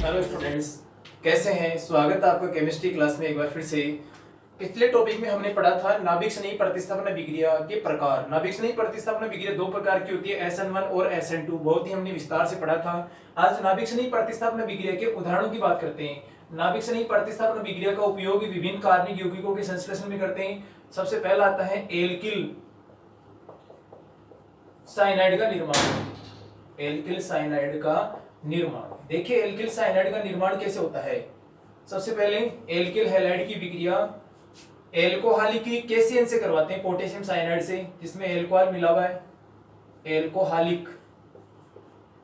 Hello students, कैसे हैं। स्वागत है आपका केमिस्ट्री क्लास में एक बार फिर से। पिछले टॉपिक में हमने पढ़ा था नाभिक स्नेही प्रतिस्थापन अभिक्रिया के प्रकार। नाभिक स्नेही प्रतिस्थापन अभिक्रिया दो प्रकार की होती है, SN1 और SN2। बहुत ही हमने विस्तार से पढ़ा था। आज नाभिक स्नेही प्रतिस्थापन अभिक्रिया के उदाहरणों की बात करते हैं। नाभिक स्नेही प्रतिस्थापन अभिक्रिया का उपयोग विभिन्न कार्बनिक यौगिकों के संश्लेषण में करते हैं। सबसे पहला आता है एल्किल साइनाइड का निर्माण। एल्किल साइनाइड का निर्माण। देखिए एल्किल साइनाइड का निर्माण कैसे होता है। सबसे पहले एल्किल हैलाइड की विक्रिया एल्कोहलिक कैसियन से करवाते हैं, पोटेशियम साइनाइड से, जिसमें एल्कोहल मिला हुआ है। एल्कोहलिक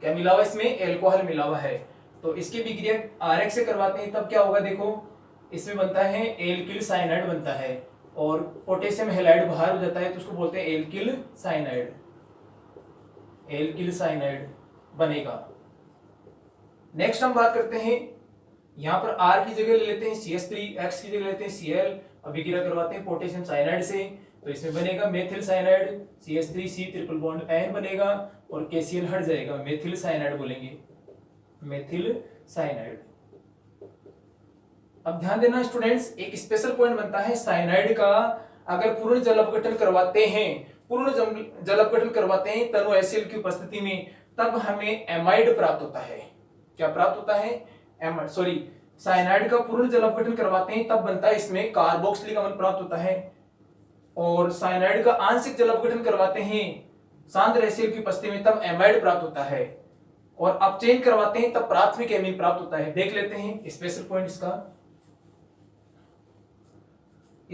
क्या मिला हुआ है इसमें? एल्कोहल मिला हुआ है। तो इसकी विक्रिया आरएक्स से करवाते हैं, तब क्या होगा देखो, इसमें बनता है एल्किल साइनाइड बनता है और पोटेशियम हैलाइड बाहर हो जाता है, तो उसको बोलते हैं एल्किल साइनाइड। एल्किल साइनाइड बनेगा। नेक्स्ट हम बात करते हैं, यहां पर R की जगह ले लेते हैं CH3, X की जगह लेते हैं Cl, अभिक्रिया करवाते हैं पोटेशियम साइनाइड से, तो इसमें बनेगा methyl cyanide, CH3C triple bond N बनेगा और KCl हट जाएगा, मेथिल साइनाइड बोलेंगे, मेथिल साइनाइड। अब ध्यान देना स्टूडेंट्स, एक स्पेशल पॉइंट बनता है साइनाइड का। अगर पूर्ण जल अपघटन करवाते हैं, पूर्ण जल अपघटन करवाते हैं तनु HCl की उपस्थिति में, तब हमें एमाइड प्राप्त होता है। क्या प्राप्त होता है? एमाइड। साइनाइड का पूर्ण जल अपघटन करवाते हैं तब बनता है इसमें कार्बोक्सिलिक अम्ल प्राप्त होता है। और साइनाइड का आंशिक जल अपघटन करवाते हैं सांद्र HCl की उपस्थिति में, तब एमाइड प्राप्त होता है। और अपचयन करवाते हैं तब प्राथमिक एमीन प्राप्त होता है। देख लेते हैं स्पेशल पॉइंट इसका।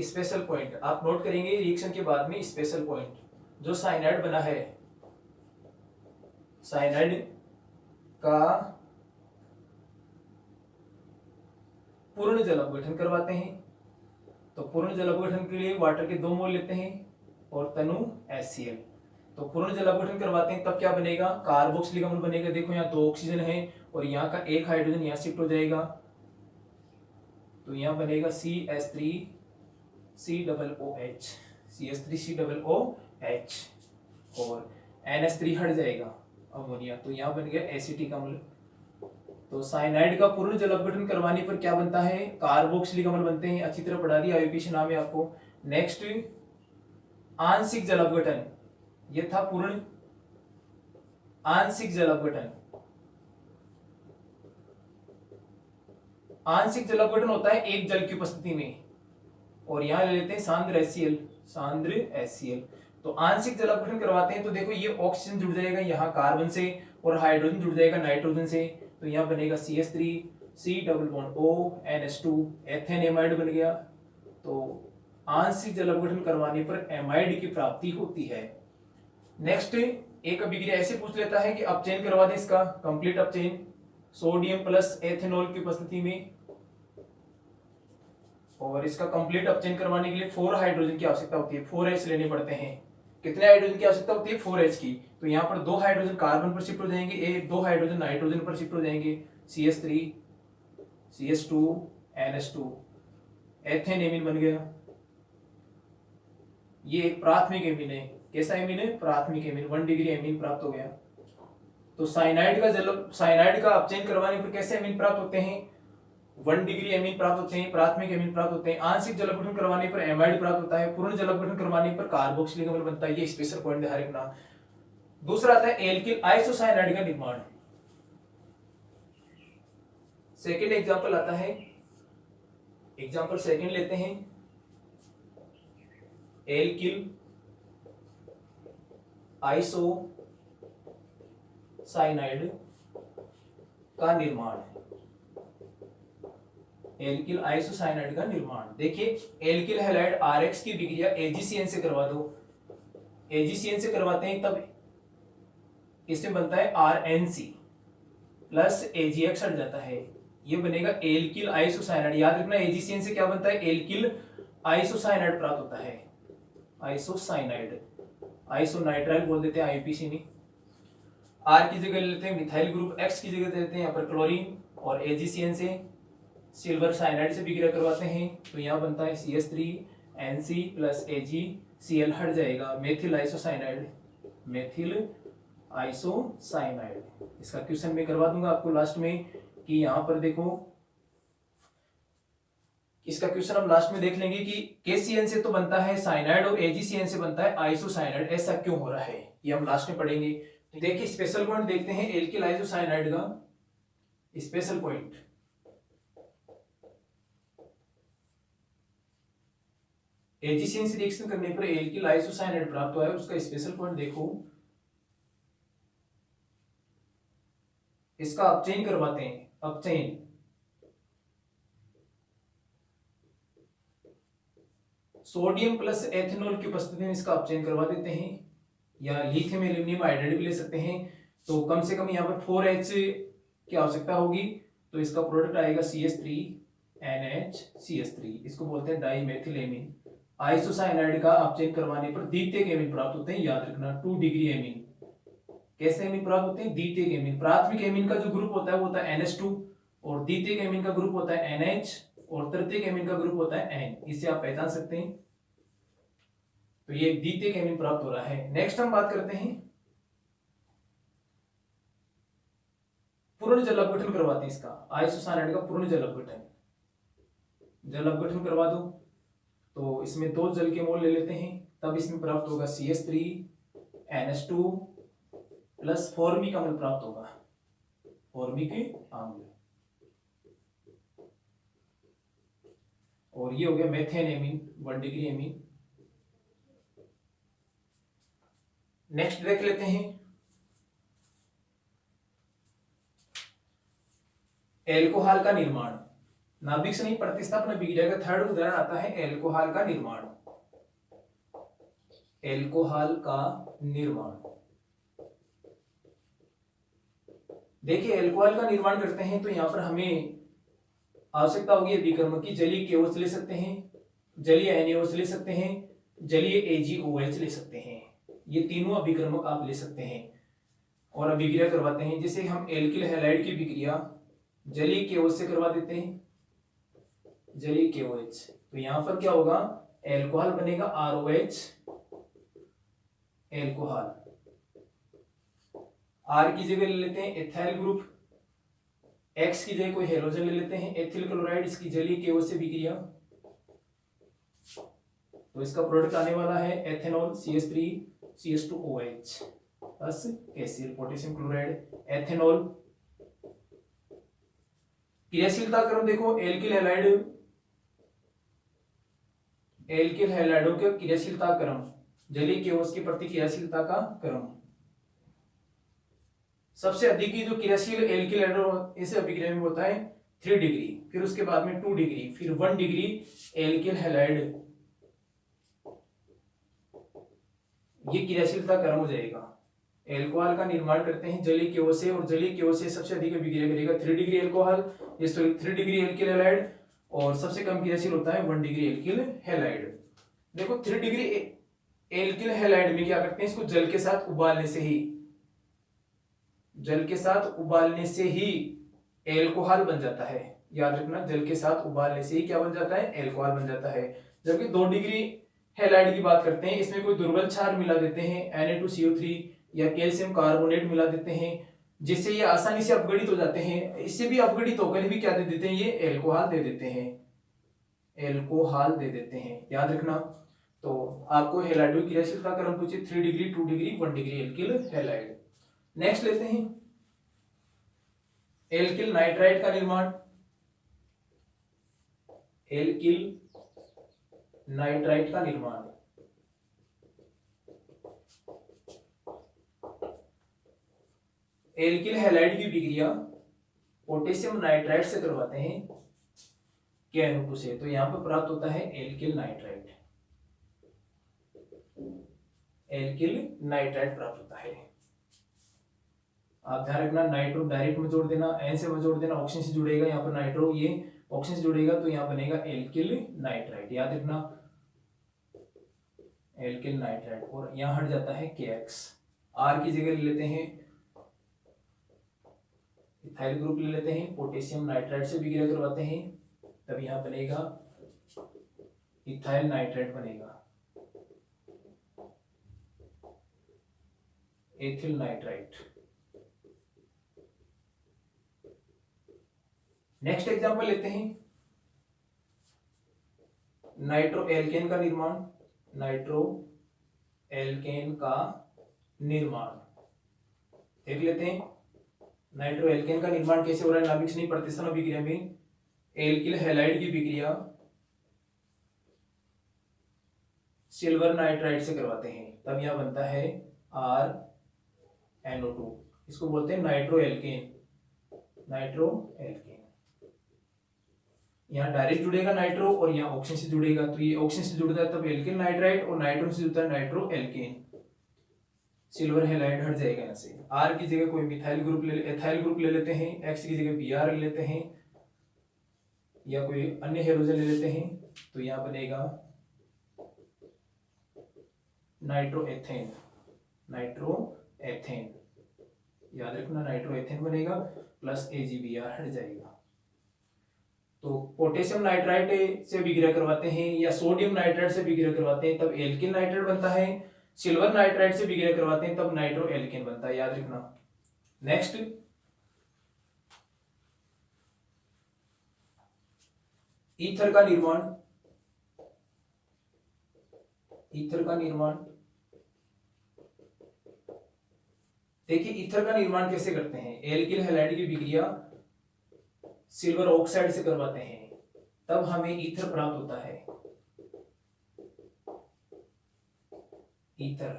स्पेशल पॉइंट आप नोट करेंगे रिएक्शन के बाद में। स्पेशल पॉइंट जो साइनाइड बना है, साइनाइड का पूर्ण जल अपघटन करवाते हैं, तो पूर्ण जल अपघटन के लिए वाटर के 2 मोल लेते हैं और तनु HCl। तो पूर्ण जल अपघटन करवाते हैं तब क्या बनेगा? कार्बोक्सिलिक अम्ल बनेगा। देखो यहाँ 2 ऑक्सीजन है और यहाँ का एक हाइड्रोजन यहाँ शिफ्ट हो जाएगा, तो यहाँ बनेगा CH3COOH, CH3COOH और NH3 हट जाएगा अमोनिया, तो यहाँ बन गया एसिटिक अम्ल। तो साइनाइड का पूर्ण जल अपघटन करवाने पर क्या बनता है? कार्बोक्सिलिक अम्ल बनते हैं। अच्छी तरह पढ़ा दिया, IUPAC नाम है आपको। नेक्स्ट आंशिक जल अपघटन, ये था पूर्ण आंशिक जल अपघटन। आंशिक जल अपघटन होता है एक जल की उपस्थिति में, और यहां ले लेते हैं सांद्र HCl, सांद्र HCl। तो आंशिक जल अपघटन करवाते हैं तो देखो ये ऑक्सीजन जुड़ जाएगा यहाँ कार्बन से और हाइड्रोजन जुड़ जाएगा नाइट्रोजन से, तो यहाँ बनेगा CH3C double bond O NH2, ethane amide बन गया। तो आंशिक जल अपघटन करवाने पर एमाइड की प्राप्ति होती है। नेक्स्ट एक अभिक्रिया ऐसे पूछ लेता है कि अपचयन करवा दे इसका, कंप्लीट अपचयन, सोडियम प्लस एथेनॉल की उपस्थिति में, और इसका कंप्लीट अपचयन करवाने के लिए 4 हाइड्रोजन की आवश्यकता होती है। 4H लेने पड़ते हैं। कितने हाइड्रोजन की आवश्यकता होती है? 4H की। तो यहाँ पर 2 हाइड्रोजन कार्बन पर शिफ्ट हो जाएंगे, 2 हाइड्रोजन नाइट्रोजन पर शिफ्ट हो जाएंगे, CH3 CH2 NH2, ethane amine बन गया। ये एक प्राथमिक एमीन है। कैसा एमीन है? प्राथमिक एमीन। 1 डिग्री एमीन प्राप्त हो गया। तो साइनाइड का अपचयन करवाने पर कैसे एमीन प्राप्त होते हैं? 1 डिग्री एमीन प्राप्त होते हैं, प्राथमिक एमीन प्राप्त होते हैं। आंशिक जल अपघटन करवाने पर एमाइड प्राप्त होता है, पूर्ण जल अपघटन करवाने पर कार्बोक्सिलिक अम्ल बनता है। ये स्पेशल पॉइंट ध्यान रखना। दूसरा आता है एल्किल आइसोसाइनाइड का निर्माण। सेकंड एग्जांपल आता है, एग्जांपल सेकंड लेते हैं, एल्किल आइसोसाइनाइड का निर्माण। एल्किल आइसोसाइनाइड का निर्माण। देखिए एल्किल हैलाइड RX की विक्रिया AgCN से करवा दो, AgCN से करवाते हैं तब इसमें बनता है RNC प्लस AgX हट जाता है, ये बनेगा एल्किल आइसोसाइनाइड। याद रखना AgCN से क्या बनता है? एल्किल आइसोसाइनाइड प्राप्त होता है, आइसोसाइनाइड, आइसोनाइट्राइल बोल देते हैं IUPAC में। R की जगह लेते हैं मिथाइल ग्रुप, X की जगह देते हैं यहाँ पर क्लोरीन, और AgCN से सिल्वर साइनाइड से विक्रिया करवाते हैं, तो यहाँ बनता है CH3NC प्लस AgCl हट जाएगा, मेथिल आइसोसाइनाइड, मेथिल आइसोसाइनाइड। इसका क्वेश्चन मैं करवा दूंगा आपको लास्ट में। कि यहाँ पर देखो इसका क्वेश्चन हम लास्ट में देख लेंगे कि KCN से तो बनता है साइनाइड और AgCN से बनता है आइसोसाइनाइड, ऐसा क्यों हो रहा है ये हम लास्ट में पढ़ेंगे। देखिए स्पेशल पॉइंट देखते हैं एल्किल आइसोसाइनाइड का स्पेशल पॉइंट। AgCN से रिएक्शन करने पर एल्किल आइसोसाइनाइड प्राप्त हुआ है, उसका स्पेशल पॉइंट देखो। इसका अपचयन करवाते हैं, अपचयन सोडियम प्लस एथेनॉल की उपस्थिति में इसका अपचयन करवा देते हैं, या लिथियम एल्यूमिनियम हाइड्राइड भी ले सकते हैं। तो कम से कम यहाँ पर 4H की आवश्यकता होगी, तो इसका प्रोडक्ट आएगा CH3NH CH3, इसको बोलते हैं डाइमेथिलेमीन। आइसोसाइनाइड का अपचयन करवाने पर द्वितीयक एमीन प्राप्त होते हैं, याद रखना 2 डिग्री एमीन। कैसे एमीन प्राप्त होते हैं? द्वितीयक एमीन। प्राथमिक एमीन का जो ग्रुप होता है वो होता है NH2 और द्वितीयक एमीन का ग्रुप होता है NH और तृतीयक एमीन का ग्रुप होता है N। इससे आप पहचान सकते हैं। तो ये द्वितीयक एमीन प्राप्त हो रहा है। नेक्स्ट हम बात करते हैं पूर्ण जल अपघटन करवाते हैं इसका, आइसोसाइनाइड का पूर्ण जल अपघटन। जल अपघटन करवा दो तो इसमें 2 जल के मोल ले लेते हैं, तब इसमें प्राप्त होगा CH3NH2 प्लस फॉर्मिक अम्ल प्राप्त होगा, फॉर्मिक अम्ल। और ये हो गया methane amine 1 degree amine. Next देख लेते हैं एल्कोहल का निर्माण। नाभिक से नहीं प्रतिस्थापन विक्रिया का थर्ड उदाहरण आता है एल्कोहल का निर्माण। एल्कोहल का निर्माण देखिए एल्कोहल का निर्माण करते हैं तो यहां पर हमें आवश्यकता होगी अभिकर्मक की। जलीय KOH ले सकते हैं, जलीय NaOH ले सकते हैं, जलीय AgOH ले सकते हैं। ये तीनों अभिकर्मक आप ले सकते हैं और अभिक्रिया करवाते हैं। जैसे हम एल्किल हैलाइड की विक्रिया जलीय KOH से करवा देते हैं, जलीय KOH, तो यहां पर क्या होगा? एल्कोहल बनेगा ROH एल्कोहल। R की जगह ले लेते हैं एथाइल ग्रुप, X की जगह कोई हेलोजन ले लेते हैं एथिल क्लोराइड, इसकी जलीय KOH से विक्रिया, तो इसका प्रोडक्ट आने वाला है ethanol CH3CH2OH plus HCl potassium chloride ethanol. क्रियाशीलता क्रम देखो एल्किल हैलाइडों के क्रियाशीलता क्रम, जलीय KOH के प्रति क्रियाशीलता का क्रम। सबसे अधिक की जो क्रियाशील एल्किल हैलाइड इस अभिक्रिया में होता है 3 डिग्री, फिर उसके बाद में 2 डिग्री, फिर 1 डिग्री एल्किल हैलाइड, ये क्रियाशीलता क्रम हो जाएगा। एल्कोहल का निर्माण करते हैं जलीय KOH से और जलीय KOH से सबसे अधिक अभिक्रिया करेगा 3 degree alcohol, 3 degree alkyl halide, और सबसे कम क्रियाशील होता है 1 डिग्री एल्किल हैलाइड। देखो 3 डिग्री एल्किल हैलाइड में क्या करते हैं? इसको जल के साथ उबालने से ही एल्कोहल बन जाता है। याद रखना, जल के साथ उबालने से ही क्या बन जाता है? एल्कोहल बन जाता है। जबकि 2 डिग्री हैलाइड की बात करते हैं, इसमें कोई दुर्बल क्षार मिला देते हैं Na2CO3 या कैल्शियम कार्बोनेट मिला देते हैं, जिससे ये आसानी से अपघटित हो जाते हैं। इससे भी अपघटित होकर भी क्या दे देते हैं? ये एल्कोहल दे देते हैं, याद रखना। तो आपको हैलाइड की क्रियाशीलता क्रम पूछे 3 degree, 2 degree, 1 degree alkyl halide. Next लेते हैं एल्किल नाइट्राइट का निर्माण। एल्किल नाइट्राइट का निर्माण एल्किल हैलाइड की विक्रिया पोटेशियम नाइट्राइट से करवाते हैं KNO2 से, तो यहां पर प्राप्त होता है एल्किल नाइट्राइट। एल्किल नाइट्राइट प्राप्त होता है। आप ध्यान रखना, नाइट्रो डायरेक्ट में जोड़ देना, N से जोड़ देना, ऑक्सीजन से जुड़ेगा, यहाँ पर नाइट्रो ये ऑक्सीजन से जुड़ेगा तो यहाँ बनेगा एल्किल नाइट्राइट। याद रखना एल्किल नाइट्राइट, और यहाँ हट जाता है KX। R की जगह ले लेते हैं इथाइल ग्रुप ले लेते हैं, पोटेशियम नाइट्राइट से विक्रिया करवाते हैं, तब यहाँ बनेगा इथाइल नाइट्राइट बनेगा, एथिल नाइट्राइट। नेक्स्ट एग्जांपल लेते हैं, नाइट्रो एल्केन का निर्माण। नाइट्रो एल्केन का निर्माण देख लेते हैं। नाइट्रो एल्केन का निर्माण कैसे हो रहा है? नाभिक स्नेही प्रतिस्थापन अभिक्रिया में एल्किल हैलाइड की विक्रिया सिल्वर नाइट्राइड से करवाते हैं, तब यह बनता है RNO2। इसको बोलते हैं नाइट्रो एल्केन। नाइट्रो एल्केन यहाँ डायरेक्ट जुड़ेगा नाइट्रो और यहाँ ऑक्सीजन से जुड़ेगा, तो ये ऑक्सीजन से जुड़ता है तब एल्किल नाइट्राइड, और नाइट्रो से जुड़ता है नाइट्रो एल्केन। सिल्वर हैलाइड हट जाएगा यहाँ से। R की जगह कोई मिथाइल ग्रुप एथाइल ग्रुप ले लेते हैं, X की जगह Br ले लेते हैं, या कोई अन्य हेलोजन ले लेते हैं, तो यहाँ बनेगा नाइट्रोएथेन। नाइट्रोएथेन याद रखना, नाइट्रोएथेन बनेगा प्लस AgBr हट जाएगा। तो पोटेशियम नाइट्राइड से विक्रिया करवाते हैं या सोडियम नाइट्राइड से विक्रिया करवाते हैं तब एल्किल नाइट्राइड बनता है। सिल्वर नाइट्राइड से विक्रिया करवाते हैं तब नाइट्रो एल्केन बनता है, याद रखना। नेक्स्ट, ईथर का निर्माण। ईथर का निर्माण देखिए, ईथर का निर्माण कैसे करते हैं? एल्किल हैलाइड की विक्रिया सिल्वर ऑक्साइड से करवाते हैं, तब हमें ईथर प्राप्त होता है। ईथर,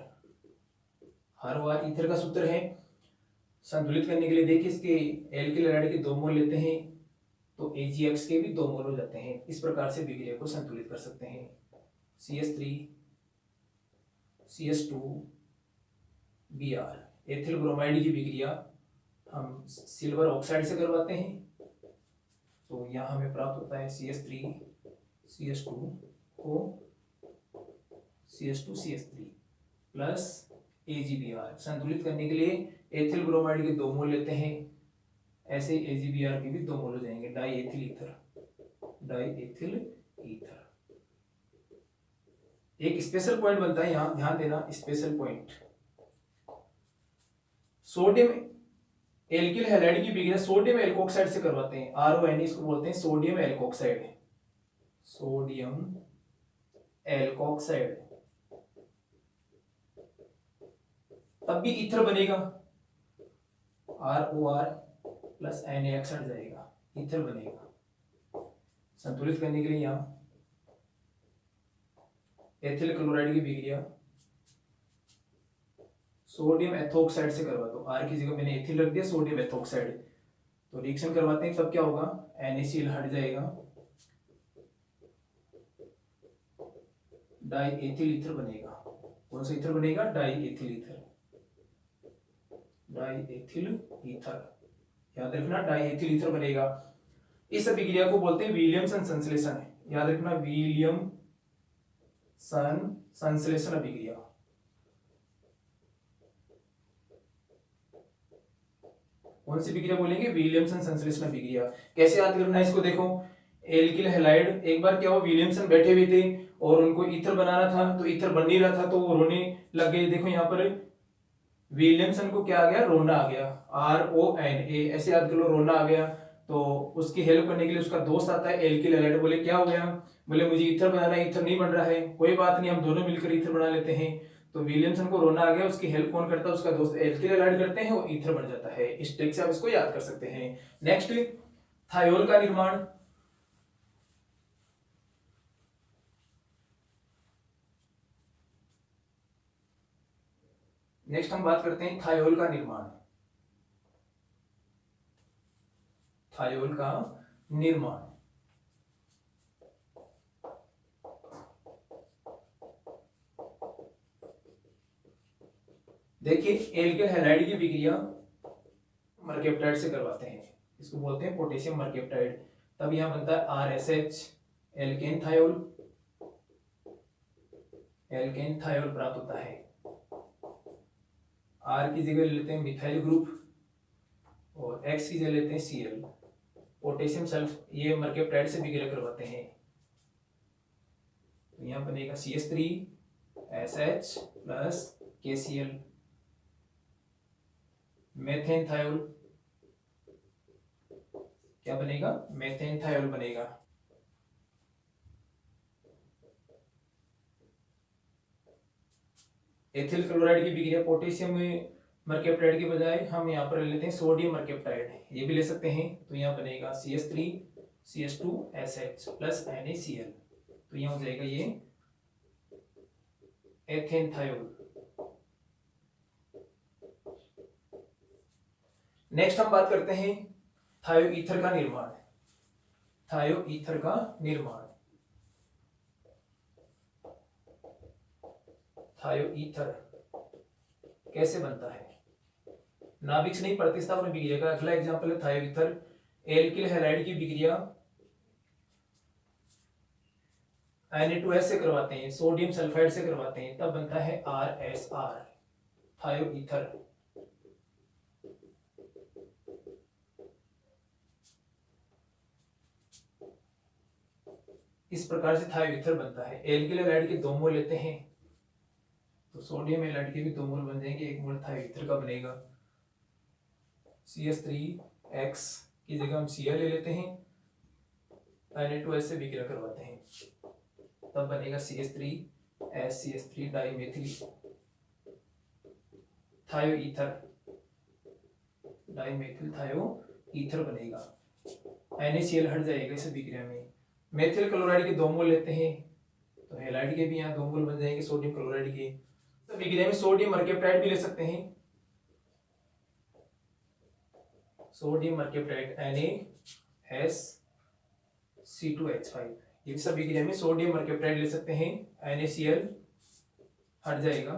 हर बार ईथर का सूत्र है संतुलित करने के लिए। देखिए, इसके एल्किल हैलाइड के 2 मोल लेते हैं तो AgX के भी 2 मोल हो जाते हैं। इस प्रकार से विक्रिया को संतुलित कर सकते हैं। CH3 CH2 Br, ethyl bromide की विक्रिया हम सिल्वर ऑक्साइड से करवाते हैं, तो यहाँ हमें प्राप्त होता है CH3 CH2 को CH2 CH3 प्लस AgBr। संतुलित करने के लिए एथिल ब्रोमाइड के 2 मोल लेते हैं, ऐसे AgBr के भी 2 मोल हो जाएंगे। Die ethyl ether, die ethyl ether. एक स्पेशल पॉइंट बनता है यहां, ध्यान देना, special point. Sodium alkyl halide की विक्रिया सोडियम एल्कोक्साइड से करवाते हैं, RON, इसको बोलते हैं सोडियम एल्कोक्साइड। सोडियम एल्कोक्साइड, तब भी ईथर बनेगा, ROR प्लस NaX हट जाएगा, ईथर बनेगा। संतुलित करने के लिए यहां एथिल क्लोराइड की विक्रिया सोडियम एथोक्साइड से करवा दो। R की जगह मैंने एथिल रख दिया, सोडियम एथोक्साइड, तो रिएक्शन करवाते हैं तब क्या होगा? NaCl हट जाएगा, डाई एथिल ईथर बनेगा। कौन सा ईथर बनेगा? Die ethyl ether. Die ethyl ether, याद रखना, डाई एथिल ईथर बनेगा। इस अभिक्रिया को बोलते हैं विलियमसन संश्लेषण, याद रखना, विलियमसन संश्लेषण अभिक्रिया। कौन सी विक्रिया बोलेंगे? विलियमसन संश्लेषण विक्रिया। कैसे याद करना है इसको? देखो, एल्किल हैलाइड, एक बार क्या हो, विलियमसन बैठे हुए थे और उनको ईथर बनाना था, तो ईथर बन नहीं रहा था तो वो रोने लग गए। देखो यहाँ पर विलियमसन को क्या आ गया? रोना आ गया, RONA, ऐसे याद कर लो, रोना आ गया। तो उसकी हेल्प करने के लिए उसका दोस्त आता है एल्किल हैलाइड, बोले क्या हो गया? बोले मुझे ईथर बनाना है, ईथर नहीं बन रहा है। कोई बात नहीं, हम दोनों मिलकर ईथर बना लेते हैं। तो विलियमसन को रोना आ गया, उसकी हेल्प कौन करता है? उसका दोस्त एल्किल हैलाइड करते हैं, वो ईथर बन जाता है। इस ट्रिक से आप इसको याद कर सकते हैं। नेक्स्ट, थायोल का निर्माण। नेक्स्ट हम बात करते हैं थायोल का निर्माण। थायोल का निर्माण, देखिए, एल्किल हैलाइड की विक्रिया मर्केप्टाइड से करवाते हैं, इसको बोलते हैं पोटेशियम मर्केप्टाइड। तब यहां बनता है RSH, alkane thiol. Alkane thiol प्राप्त होता है। R की जगह लेते हैं मिथाइल ग्रुप और X की जगह लेते हैं Cl। पोटेशियम सल्फ, ये मर्केप्टाइड से विक्रिया करवाते हैं, तो यहां बनेगा CH3SH plus KCl। Methane thiol, क्या बनेगा, मेथेन थायोल बनेगा। एथिल क्लोराइड की बिक्रिया पोटेशियम मर्केप्टाइड के बजाय हम यहाँ पर ले लेते हैं सोडियम मर्केप्टाइड, ये भी ले सकते हैं। तो यहाँ बनेगा CH3 CH2SH प्लस NaCl, तो यहाँ हो जाएगा ये एथेन थायोल। नेक्स्ट हम बात करते हैं थायो ईथर का निर्माण। थायो ईथर का निर्माण, थायो ईथर कैसे बनता है, नाभिक से नहीं प्रतिस्थापन विक्रिया का अगला एग्जांपल है थायो ईथर। एल्किल हैलाइड की विक्रिया Na2S से करवाते हैं, सोडियम सल्फाइड से करवाते हैं, तब बनता है RSR, थायो ईथर। इस प्रकार से थायो ईथर बनता है। एल्किल हैलाइड के 2 मोल लेते हैं, तो सोडियम हैलाइड के भी 2 मोल बन जाएंगे, 1 मोल थायो ईथर का बनेगा। CH3X की जगह हम Cl ले लेते हैं, Na2S से विक्रिया करवाते हैं, तब बनेगा CH3SCH3 डाइमेथिल थायो ईथर, डाइमेथिल थायो ईथर बनेगा। NaCl हट जाएगा इस विक्रिया में। मेथिल क्लोराइड के 2 मोल लेते हैं, तो हैलाइड के भी यहाँ 2 मोल बन जाएंगे सोडियम क्लोराइड के। तो विक्रिया में सोडियम मर्केप्टाइड भी ले सकते हैं, सोडियम मर्केप्टाइड NaSC2H5, ये सब विक्रिया में सोडियम मर्केप्टाइड ले सकते हैं। NaCl हट जाएगा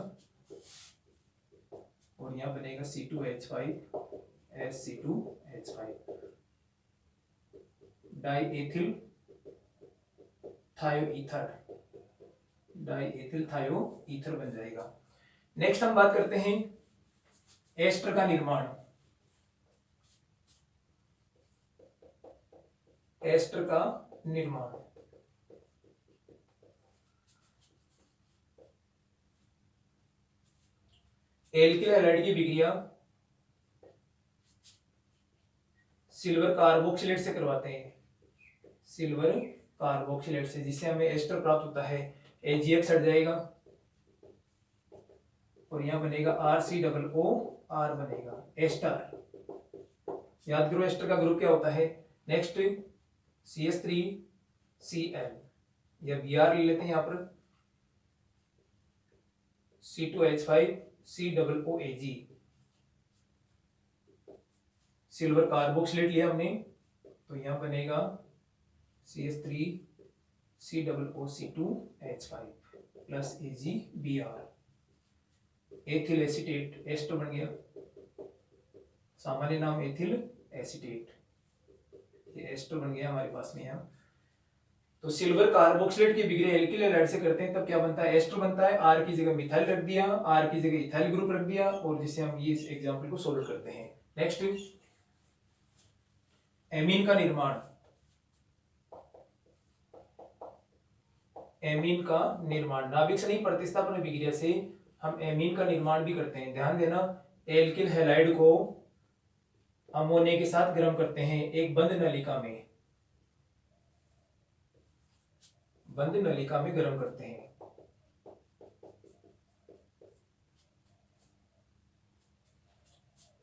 और यहाँ बनेगा C2H5SC2H5, डाइएथिल थायो ईथर, डाइएथिल थायो ईथर बन जाएगा। नेक्स्ट हम बात करते हैं एस्टर का निर्माण। एस्टर का निर्माण, एल्किल हैलाइड की विक्रिया सिल्वर कार्बोक्सिलेट से करवाते हैं, सिल्वर कार्बोक्सिलेट से, जिससे हमें एस्टर प्राप्त होता है। AgX हट जाएगा और यहाँ बनेगा RCOOR बनेगा, एस्टर। याद करो एस्टर का ग्रुप क्या होता है। नेक्स्ट CH3Cl या Br ले लेते हैं यहाँ पर, C2H5COOAg, सिल्वर कार्बोक्सिलेट लिया हमने, तो यहाँ बनेगा CH3COOC2H5 plus AgBr, ethyl acetate, ester बन गया, सामान्य नाम एथिल एसीटेट, ये एस्टर बन गया हमारे पास में यहाँ। तो सिल्वर कार्बोक्सिलेट की विक्रिया एल्किल हैलाइड से करते हैं, तब क्या बनता है, एस्टर बनता है। R की जगह मिथाइल रख दिया, R की जगह इथाइल ग्रुप रख दिया, और जिससे हम ये इस एग्जांपल को सोल्व करते हैं। नेक्स्ट एमीन का निर्माण, एमीन का निर्माण, नाभिक से नहीं प्रतिस्थापन विक्रिया से हम एमीन का निर्माण भी करते हैं। ध्यान देना, एल्किल हैलाइड को अमोनिया के साथ गर्म करते हैं एक बंद नलिका में, बंद नलिका में गर्म करते हैं,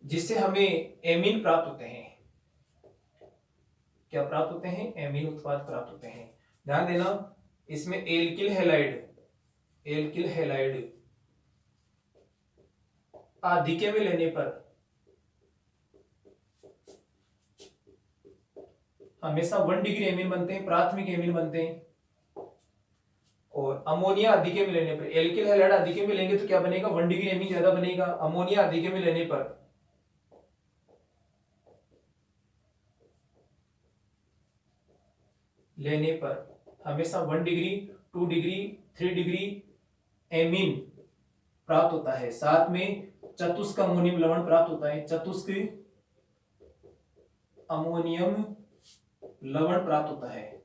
जिससे हमें एमीन प्राप्त होते हैं। क्या प्राप्त होते हैं, एमीन उत्पाद प्राप्त होते हैं। ध्यान देना, इसमें एल्किल हैलाइड, एल्किल हैलाइड आधिक्य में लेने पर हमेशा 1 डिग्री एमीन बनते हैं, प्राथमिक एमीन बनते हैं। और अमोनिया आधिक्य में लेने पर, एल्किल हैलाइड आधिक्य में लेंगे तो क्या बनेगा, 1 डिग्री एमीन ज्यादा बनेगा। अमोनिया आधिक्य में लेने पर हमेशा 1 डिग्री, 2 डिग्री, 3 डिग्री एमीन प्राप्त होता है। साथ में चतुष्क अमोनियम लवण प्राप्त होता है, चतुष्क अमोनियम लवण प्राप्त होता है।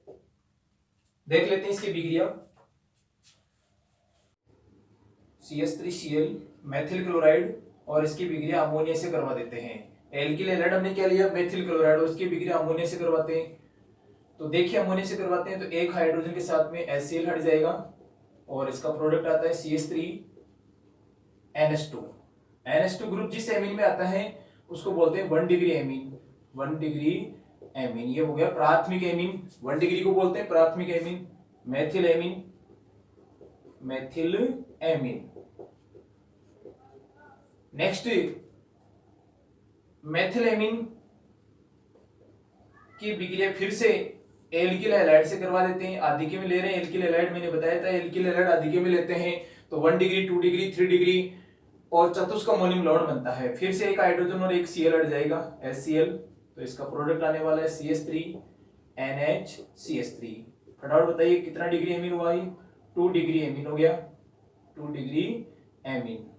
देख लेते हैं इसकी विक्रिया। CH3Cl मेथिल क्लोराइड और इसकी विक्रिया अमोनिया से करवा देते हैं। एल्किल हैलाइड हमने क्या लिया, मेथिल क्लोराइड, उसकी बिक्रिया अमोनिया से करवाते हैं। तो देखिए अमोनिया से करवाते हैं तो एक हाइड्रोजन के साथ में HCl हट जाएगा और इसका प्रोडक्ट आता है CH3NH2। NH2 ग्रुप जिस एमीन में आता है उसको बोलते हैं 1 डिग्री एमीन। 1 डिग्री एमीन ये हो गया प्राथमिक एमीन। 1 डिग्री को बोलते हैं प्राथमिक amine, methyl amine, methyl amine. Next methyl amine की बिक्रिया फिर से एल्किल हैलाइड से करवा देते हैं। आदिके में ले रहे हैं एल्किल हैलाइड, मैंने बताया था एल्किल हैलाइड आदिके में लेते हैं तो 1 डिग्री 2 डिग्री 3 डिग्री और चतुष्क अमोनियम लवण बनता है। फिर से एक हाइड्रोजन और एक Cl हट जाएगा HCl, तो इसका प्रोडक्ट आने वाला है CH3NHCH3। फटाफट बताइए कितना डिग्री एमीन हुआ, 2 डिग्री एमीन हो गया, 2 डिग्री एमीन,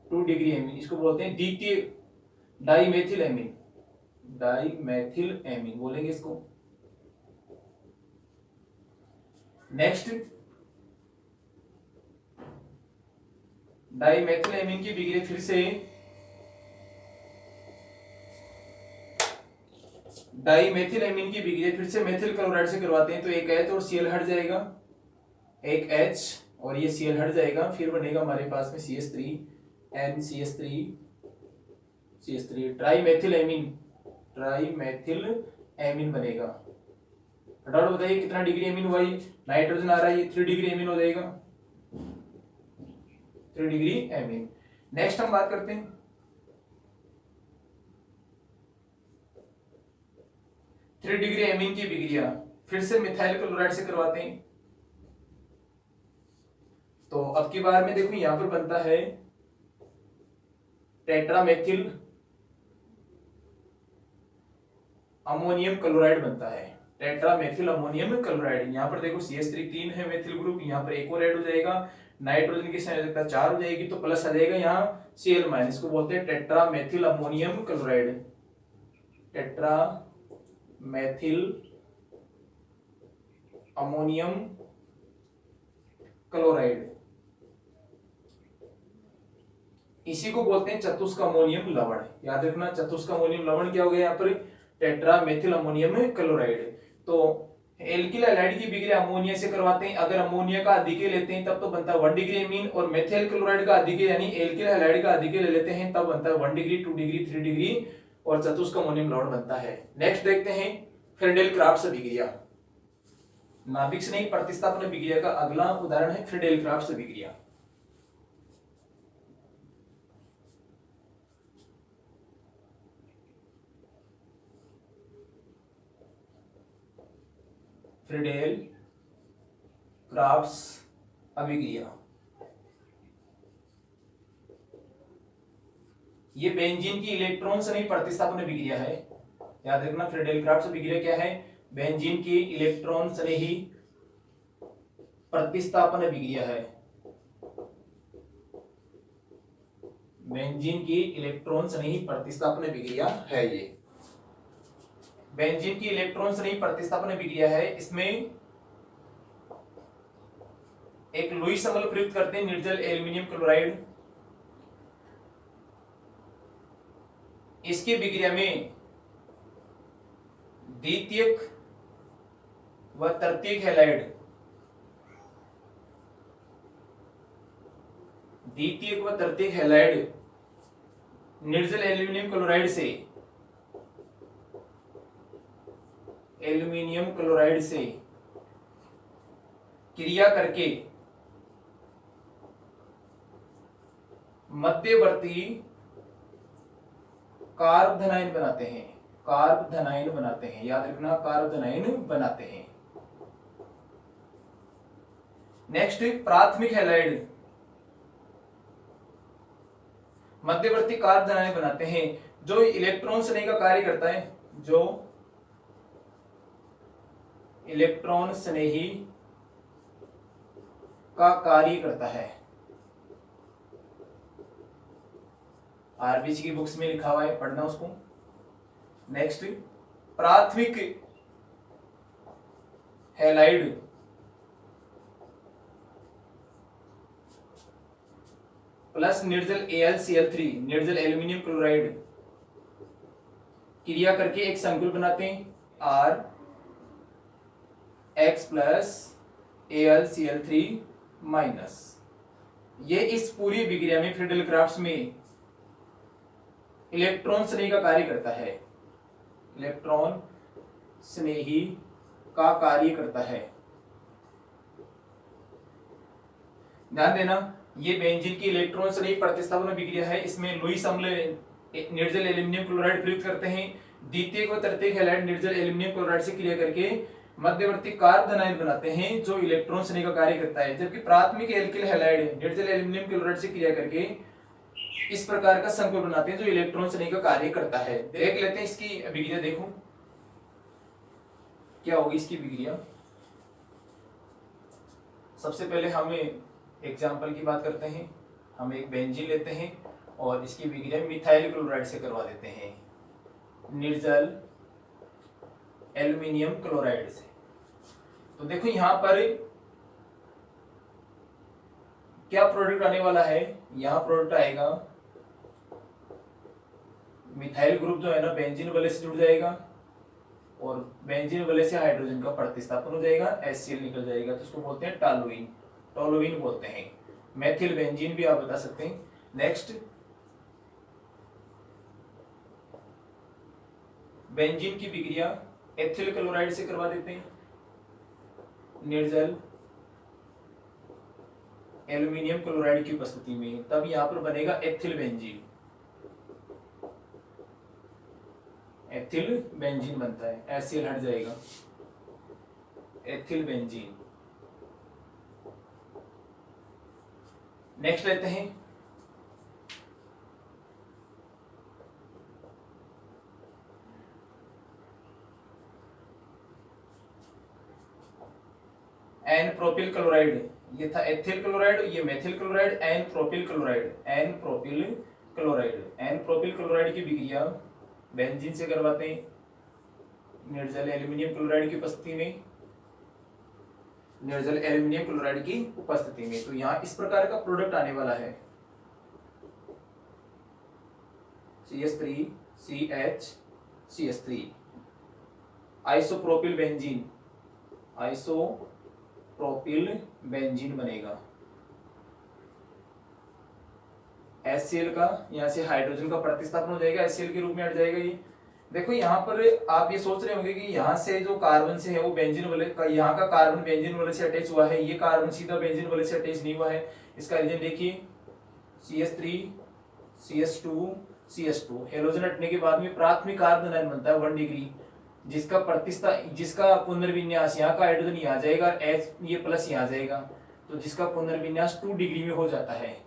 2 डिग्री एमीन। इसको बोलते हैं द्वितीय डाइमेथिल एमीन, डाइमेथिल एमीन बोलेंगे इसको। नेक्स्ट डाइमेथिल एमीन की बिक्रिया फिर से डाइमेथिल एमीन की बिक्रिया फिर से मेथिल क्लोराइड से करवाते हैं तो एक H और Cl हट जाएगा, एक H और ये Cl हट जाएगा, फिर बनेगा हमारे पास में CH3NCH3 ट्राइमेथिल एमीन, ट्राइमेथिल एमीन बनेगा। फटाफट बताइए कितना डिग्री एमीन हुआ, नाइट्रोजन आ रहा है, 3 डिग्री एमीन हो जाएगा, 3 डिग्री एमीन। नेक्स्ट हम बात करते हैं 3 डिग्री एमीन की बिक्रिया फिर से मिथाइल क्लोराइड से करवाते हैं। तो अब की बार में देखो यहां पर बनता है टेट्रामेथिल अमोनियम क्लोराइड बनता है, टेट्रामेथिल अमोनियम क्लोराइड। यहां पर देखो CH3 3 है मेथिल ग्रुप, यहां पर एक और ऐड हो जाएगा, नाइट्रोजन की संयोजकता 4 हो जाएगी तो प्लस आ जाएगा यहाँ Cl माइनस, को बोलते हैं tetramethyl ammonium chloride, tetramethyl ammonium chloride. इसी को बोलते हैं चतुष्क अमोनियम लवण। याद रखना चतुष्क अमोनियम लवण क्या हो गया यहाँ पर, टेट्रामेथिल अमोनियम क्लोराइड। तो एल्किल हैलाइड की बिक्रिया अमोनिया से करवाते हैं। अगर अमोनिया का अधिके लेते हैं तब तो बनता है 1 डिग्री एमीन, और मेथिल क्लोराइड का अधिके यानी एल्किल हैलाइड का अधिके ले लेते हैं तब बनता है 1 डिग्री 2 डिग्री 3 डिग्री और चतुष्क अमोनियम लवण बनता है। नेक्स्ट देखते हैं फ्रीडेल क्राफ्ट्स बिक्रिया। नाभिक स्नेही प्रतिस्थापन बिक्रिया का अगला उदाहरण है फ्रीडेल क्राफ्ट्स बिक्रिया। फ्रीडेल क्राफ्ट्स अभिक्रिया, ये बेंजीन की इलेक्ट्रॉन से नहीं प्रतिस्थापन अभिक्रिया है। याद रखना फ्रीडेल क्राफ्ट्स अभिक्रिया क्या है, बेंजीन की इलेक्ट्रॉन से नहीं प्रतिस्थापन अभिक्रिया है, बेंजीन की इलेक्ट्रॉन से नहीं प्रतिस्थापन अभिक्रिया है। ये बेंजीन की इलेक्ट्रॉन से नहीं प्रतिस्थापन अभिक्रिया है। इसमें एक लुईस अम्ल प्रयुक्त करते हैं, निर्जल एल्यूमिनियम क्लोराइड। इसकी बिक्रिया में द्वितीयक व तृतीयक हैलाइड, द्वितीयक व तृतीयक हैलाइड निर्जल एल्यूमिनियम क्लोराइड से, एल्यूमिनियम क्लोराइड से क्रिया करके मध्यवर्ती कार्बधनाइन बनाते हैं, कार्बधनाइन बनाते हैं। याद रखना कार्बधनाइन बनाते हैं। नेक्स्ट प्राथमिक हैलाइड मध्यवर्ती कार्बधनाइन बनाते हैं जो इलेक्ट्रॉन स्नेही का कार्य करता है, जो इलेक्ट्रॉन स्नेही का कार्य करता है। आरबीसी की बुक्स में लिखा हुआ है, पढ़ना उसको। नेक्स्ट प्राथमिक हैलाइड प्लस निर्जल AlCl3 निर्जल एल्यूमिनियम क्लोराइड क्रिया करके एक संकुल बनाते हैं RX प्लस AlCl3 माइनस। ये इस पूरी विक्रिया में फ्रीडल क्राफ्ट में इलेक्ट्रॉन स्नेही का कार्य करता है, इलेक्ट्रॉन स्नेही का कार्य करता है। ध्यान देना, ये बेंजीन की इलेक्ट्रॉन स्नेही प्रतिस्थापन विक्रिया है। इसमें लुईस अम्ल निर्जल एल्यूमिनियम क्लोराइड प्रयुक्त करते हैं। द्वितीयक व तृतीयक हैलाइड निर्जल एल्यूमिनियम क्लोराइड से क्रिया करके मध्यवर्ती कार्बन आयन बनाते हैं जो इलेक्ट्रॉन स्नेही का कार्य करता है। जबकि प्राथमिक एल्किल हैलाइड निर्जल एल्यूमिनियम क्लोराइड से क्रिया करके इस प्रकार का संकुल बनाते हैं जो इलेक्ट्रॉन स्नेही का कार्य करता है। देख लेते हैं इसकी विक्रिया, देखो क्या होगी इसकी विक्रिया। सबसे पहले हम एग्जाम्पल की बात करते हैं। हम एक बेंजीन लेते हैं और इसकी विक्रिया मिथाइल क्लोराइड से करवा देते हैं, निर्जल एल्यूमिनियम क्लोराइड से। तो देखो यहां पर क्या प्रोडक्ट आने वाला है, यहां प्रोडक्ट आएगा मिथाइल ग्रुप जो है ना बेंजीन वाले से जुड़ जाएगा और बेंजीन वाले से हाइड्रोजन का प्रतिस्थापन हो जाएगा, HCl निकल जाएगा, तो उसको बोलते हैं टॉलुईन, टॉलुईन बोलते हैं। मेथिल बेंजीन भी आप बता सकते हैं। नेक्स्ट बेंजीन की विक्रिया एथिल क्लोराइड से करवा देते हैं, निर्जल एल्यूमिनियम क्लोराइड की उपस्थिति में, तब यहां पर बनेगा एथिल बेंजीन, एथिल बेंजीन बनता है, HCl हट जाएगा, एथिल बेंजीन। नेक्स्ट लेते हैं एन प्रोपिल क्लोराइड। ये था एथिल क्लोराइड, ये methyl chloride, n propyl chloride, n propyl chloride. N propyl chloride की विक्रिया बेंजीन से करवाते हैं निर्जल एल्यूमिनियम क्लोराइड की उपस्थिति में, निर्जल एल्यूमिनियम क्लोराइड की उपस्थिति में। तो यहां इस प्रकार का प्रोडक्ट आने वाला है, CH3 CH isopropyl benzene, isopropyl benzene बनेगा। HCl का यहां से हाइड्रोजन का प्रतिस्थापन हो जाएगा, HCl के रूप में हट जाएगा ये। देखो यहाँ पर आप ये सोच रहे होंगे कि यहाँ से जो कार्बन से है वो बेंजीन वाले का, यहाँ का कार्बन बेंजीन वाले से अटैच हुआ है, ये कार्बन सीधा बेंजीन वाले से अटैच नहीं हुआ है। इसका रीजन देखिए, CH3 CH2 CH2 हेलोजन हटने के बाद में प्राथमिक कार्बन आयन बनता है 1 डिग्री, जिसका पुनर्विन्यास यहाँ का हाइड्रोजन यहाँ आ जाएगा, H ये प्लस यहाँ आ जाएगा, तो जिसका पुनर्विन्यास 2 डिग्री में हो जाता है।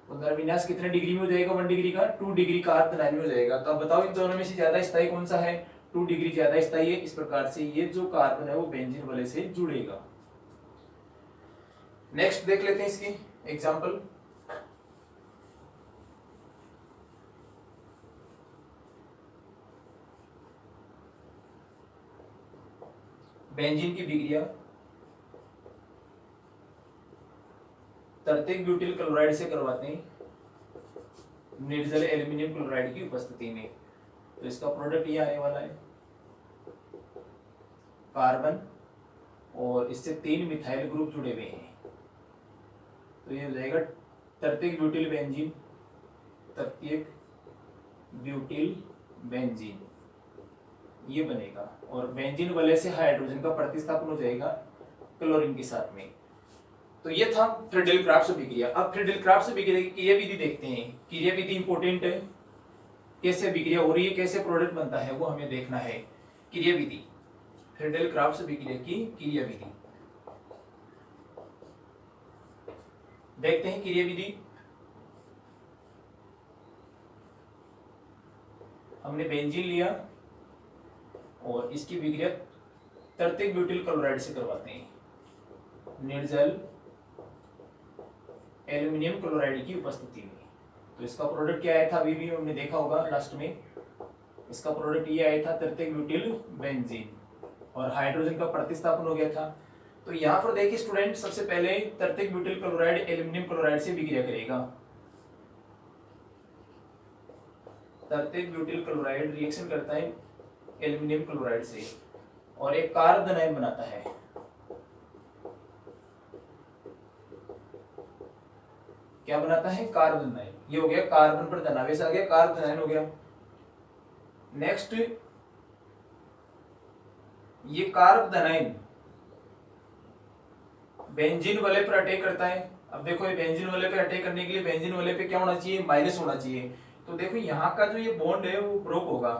पुनर्विन्यास कितने डिग्री में हो जाएगा, 1 डिग्री का, 2 डिग्री का कार्बन आयन में हो जाएगा। तो अब बताओ इन दोनों में से ज्यादा स्थायी कौन सा है, 2 डिग्री ज्यादा स्थायी है। इस प्रकार से ये जो कार्बन है वो बेंजीन वाले से जुड़ेगा। नेक्स्ट देख लेते हैं इसकी एग्जांपल। बेंजीन की विक्रिया तृतीयक ब्यूटिल क्लोराइड से करवाते हैं निर्जल एल्यूमिनियम क्लोराइड की उपस्थिति में। तो इसका प्रोडक्ट ये आने वाला है, कार्बन और इससे 3 मिथाइल ग्रुप जुड़े हुए हैं, तो ये हो जाएगा तृतीयक ब्यूटिल बेंजीन, तृतीयक ब्यूटिल बेंजीन ये बनेगा। और बेंजीन वाले से हाइड्रोजन का प्रतिस्थापन हो जाएगा क्लोरीन के साथ में। तो ये था फ्रीडल क्राफ्ट विक्रिया। अब फ्रीडल क्राफ्ट विक्रिया की क्रिया विधि देखते हैं। क्रिया विधि इंपॉर्टेंट है, कैसे विक्रिया हो रही है, कैसे प्रोडक्ट बनता है वो हमें देखना है। क्रिया विधि, फ्रीडल क्राफ्ट विक्रिया की क्रिया विधि देखते हैं। क्रिया विधि हमने बेंजीन लिया और इसकी विक्रिया तृतीयक ब्यूटिल क्लोराइड से करवाते हैं निर्जल एल्यूमिनियम क्लोराइड की उपस्थिति में। तो इसका प्रोडक्ट क्या आया था, अभी भी हमने देखा होगा लास्ट में, इसका प्रोडक्ट ये आया था तृतीयक ब्यूटिल बेंजीन और हाइड्रोजन का प्रतिस्थापन हो गया था। तो यहाँ पर देखिए स्टूडेंट, सबसे पहले तर्तिक ब्यूटिल क्लोराइड एल्यूमिनियम क्लोराइड से विक्रिया करेगा। तर्तिक ब्यूटिल क्लोराइड रिएक्शन करता है एल्यूमिनियम क्लोराइड से और एक कार्बन आयन बनाता है। क्या बनाता है? Carbon ion. ये हो गया कार्बन पर धनावेश आ गया, कार्बन आयन हो गया। नेक्स्ट ये कार्बन आयन बेंजीन वाले पर अटैक करता है। अब देखो ये बेंजीन वाले पे अटैक करने के लिए बेंजीन वाले पे क्या होना चाहिए? माइनस होना चाहिए। तो देखो यहाँ का जो ये बॉन्ड है वो ब्रोक होगा,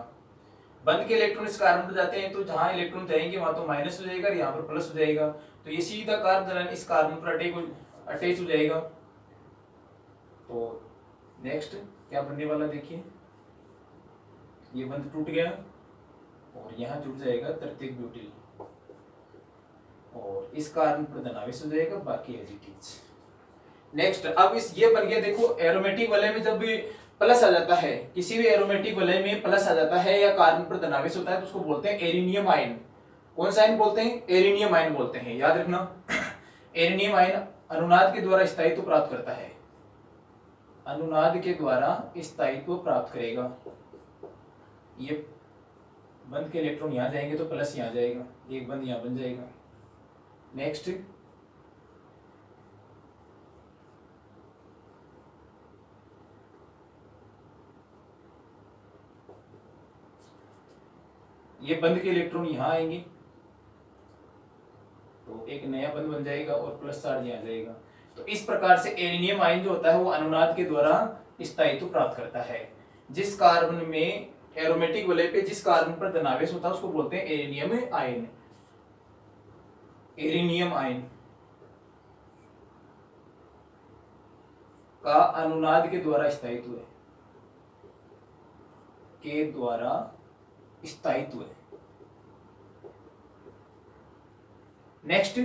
बंद के इलेक्ट्रॉन इस कार्बन पर जाते हैं तो जहां इलेक्ट्रॉन जाएंगे वहां तो माइनस हो जाएगा, यहाँ पर प्लस हो जाएगा। तो ये सीधा कार्बन आयन इस कार्बन पर अटैच हो जाएगा। तो नेक्स्ट क्या बनने वाला देखिए, ये बंद टूट गया और यहाँ जुड़ जाएगा तर्तिक ब्यूटिल और इस कार्बन पर धनावेश हो जाएगा, बाकी एज इट इज। नेक्स्ट अब इस ये बन गया, देखो एरोमेटिक वलय में जब भी प्लस आ जाता है, किसी भी एरोमेटिक वलय में प्लस आ जाता है या कार्बन पर धनावेश होता है तो उसको बोलते हैं एरिनियम आयन। कौन सा आयन बोलते हैं? एरिनियम आयन बोलते हैं, याद रखना। एरिनियम आयन अनुनाद के द्वारा स्थायित्व प्राप्त करता है, अनुनाद के द्वारा स्थायित्व प्राप्त करेगा। ये बंद के इलेक्ट्रॉन यहां जाएंगे तो प्लस यहां जाएगा, एक बंद यहां बन जाएगा। नेक्स्ट ये बंद के इलेक्ट्रॉन यहां आएंगे तो एक नया बंद बन जाएगा और प्लस चार्ज यहां जाएगा। तो इस प्रकार से एरिनियम आयन जो होता है वो अनुनाद के द्वारा स्थायित्व प्राप्त करता है। जिस कार्बन में एरोमेटिक वलय पे जिस कार्बन पर धनावेश होता है उसको बोलते हैं एरिनियम आयन। एरिनियम आयन का अनुनाद के द्वारा स्थायित्व है, के द्वारा स्थायित्व है। नेक्स्ट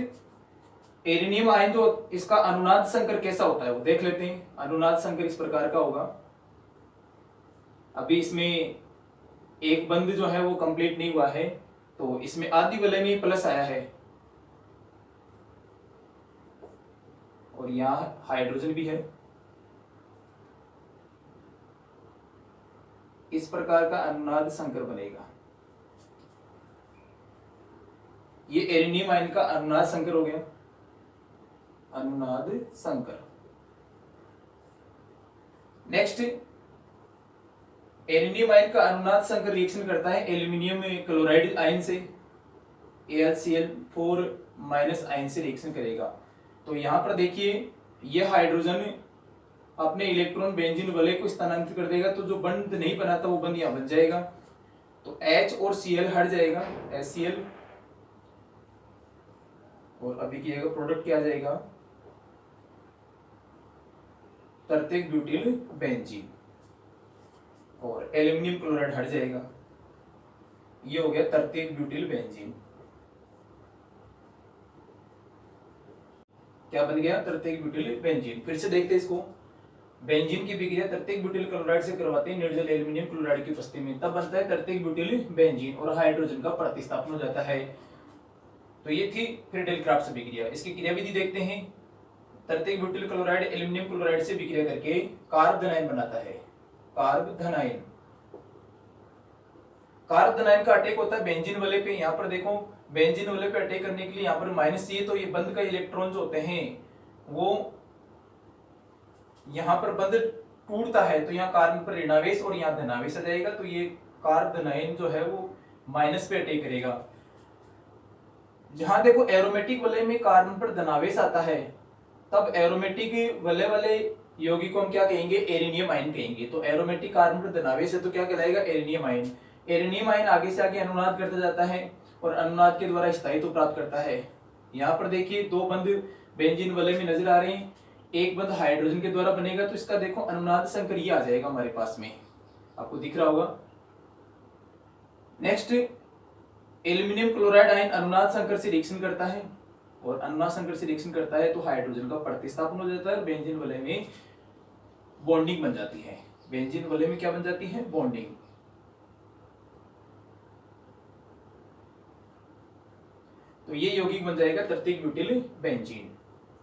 एरिनियम आयन जो इसका अनुनाद संकर कैसा होता है वो देख लेते हैं। अनुनाद संकर इस प्रकार का होगा। अभी इसमें एक बंद जो है वो कंप्लीट नहीं हुआ है तो इसमें आदि वलय में प्लस आया है और यहां हाइड्रोजन भी है। इस प्रकार का अनुनाद संकर बनेगा। ये एरिनियम आयन का अनुनाद संकर हो गया, अनुनाद संकर। नेक्स्ट एरिनियम आयन का अनुनाद संकर रिएक्शन करता है एल्यूमिनियम क्लोराइड आयन से, AlCl4 माइनस आयन से रिएक्शन करेगा। तो यहां पर देखिए यह हाइड्रोजन अपने इलेक्ट्रॉन बेंजीन वलय को स्थानांतरित कर देगा, तो जो बंध नहीं बना था वो बंध यहां बन जाएगा। तो H और Cl हट जाएगा, HCl, और अभी की प्रोडक्ट क्या आ जाएगा? तर्तिक ब्यूटिल बेंजीन और एल्यूमिनियम क्लोराइड हट जाएगा। ये हो गया तर्तिक ब्यूटिल बेंजीन। क्या बन गया? तर्तिक ब्यूटिल बेंजीन। फिर से देखते हैं इसको। बेंजीन की विक्रिया तर्तिक ब्यूटिल क्लोराइड से करवाते हैं निर्जल एल्यूमिनियम क्लोराइड की उपस्थिति में, तब बनता है तर्तिक ब्यूटिल बेंजीन और हाइड्रोजन का प्रतिस्थापन हो जाता है। तो ये थी फ्रीडेल क्राफ्ट से विक्रिया। इसकी क्रियाविधि देखते हैं। तर्तिक ब्यूटिल क्लोराइड एल्यूमिनियम क्लोराइड से विक्रिया करके कार्ब धनायन बनाता है, कार्ब धनायन। कार्ब धनायन का अटैक होता है बेंजीन वलय पे। यहाँ पर देखो बेंजीन वलय पे अटैक करने के लिए यहाँ पर माइनस चाहिए, तो ये बंध का इलेक्ट्रॉन जो होते हैं वो यहाँ पर बंध टूटता है तो यहाँ कार्बन पर ऋणावेश और यहाँ धनावेश आ जाएगा। तो ये कार्ब धनायन जो है वो माइनस पे अटैक करेगा। जहां देखो एरोमेटिक वलय में कार्बन पर धनावेश आता है तब एरोमेटिक वलय वाले यौगिक को हम क्या कहेंगे? एरिनियम आयन कहेंगे। तो एरोमेटिक कार्बन पर धनावेश है तो क्या कहलाएगा? एरिनियम आयन। एरिनियम आयन आगे से आगे अनुनाद करता जाता है और अनुनाद के द्वारा स्थायित्व प्राप्त करता है। यहाँ पर देखिए दो बंध बेंजीन वलय में नजर आ रहे हैं, एक बंध हाइड्रोजन के द्वारा बनेगा तो इसका देखो अनुनाद संकर ये आ जाएगा हमारे पास में, आपको दिख रहा होगा। नेक्स्ट एल्यूमिनियम क्लोराइड आयन अनुनाद संकर से रिएक्शन करता है और अनुनाद संकर से रिएक्शन करता है तो हाइड्रोजन का प्रतिस्थापन हो जाता है, बेंजीन वलय में बॉन्डिंग बन जाती है। बेंजीन वलय में क्या बन जाती है? तो ये यौगिक बन जाएगा तृतीयक ब्यूटिल बेंजीन,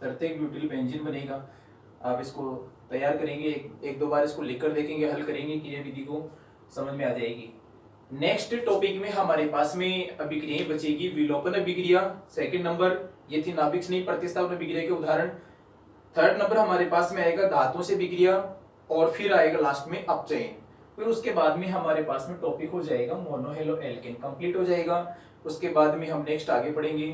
तृतीयक ब्यूटिल बेंजीन बनेगा। आप इसको तैयार करेंगे, एक दो बार इसको लिखकर देखेंगे, हल करेंगे कि ये विधि को समझ में आ जाएगी। नेक्स्ट टॉपिक में हमारे पास में अभिक्रियाएं बचेगी, विलोपन अभिक्रिया सेकंड नंबर, ये थी नाभिक स्नेही प्रतिस्थापन अभिक्रिया के उदाहरण। थर्ड नंबर हमारे पास में आएगा धातुओं से अभिक्रिया, और फिर आएगा लास्ट में अपचयन। फिर उसके बाद में हमारे पास में टॉपिक हो जाएगा मोनो हेलो एल्केन, कंप्लीट हो जाएगा। उसके बाद में हम नेक्स्ट आगे पढ़ेंगे।